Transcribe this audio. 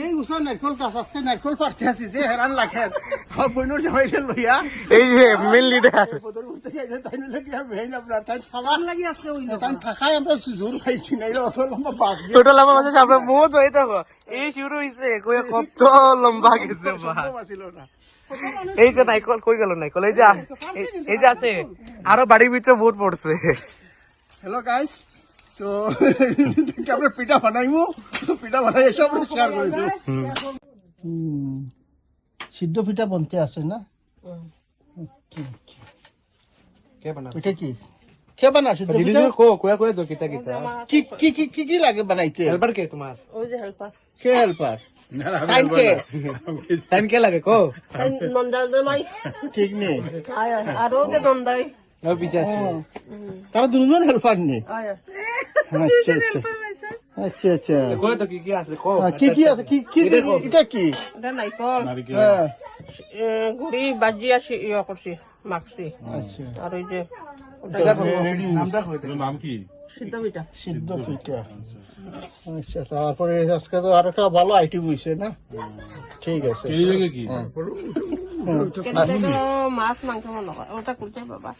এই উসর নারকল গাছ আজকে নারকল পাড়তে আছি যে হেরান লাগে আমার বইনোর জামাইরে লইয়া এই যে মেন লিডার বদর উঠতে গেছে তাই নলে কি আর ভেন আপনার তাই খাবার লাগি আছে ওই তাই থাকাই আমরা জোর খাইছি না এই অত লম্বা বাস দিয়ে ছোট লম্বা মাঝে আপনার বহুত হয়ে থাকো এই শুরু হইছে কই কত লম্বা গেছে বা ছিল না এই যে নাইকল কই গেল নাইকল এই যে আছে আরো বাড়ির ভিতরে বহুত পড়ছে হ্যালো গাইস তো আমরা পিঠা বানাইমু পিঠা বানাই এসে আমরা শেয়ার করে দেব সিদ্ধ পিঠা বনতে আছে না কে বানাবে এটা কি কে বানা সিদ্ধ পিঠা কোয়া দো কিতা কিতা কি লাগে বানাইতে হেল্পার কে তোমার ওই যে হেল্পার কে হেল্পার টাইম কে টাইম কে লাগে কো নন্দাই দেমাই ঠিক নেই আয় আর ও যে নন্দাই ও পিছে আছে তারা দুজন হেল্পার নেই আয় আচ্ছা আচ্ছা কই তো কি আছে কো কি আছে কি এটা কি এটা নাইকল হ্যাঁ গুড়ি বাজিয়া ইয়া করছি মাখছি আচ্ছা আর ওই যে নামটা কই নাম কি? সিদ্ধ পিঠা সিদ্ধ পিঠা আচ্ছা তারপরে আজকে তো আর একটা ভালো আইটেম হইছে না ঠিক আছে এই জায়গায় কি? কেন মাছ মাংস মনে হয় ওটা করতে বাবা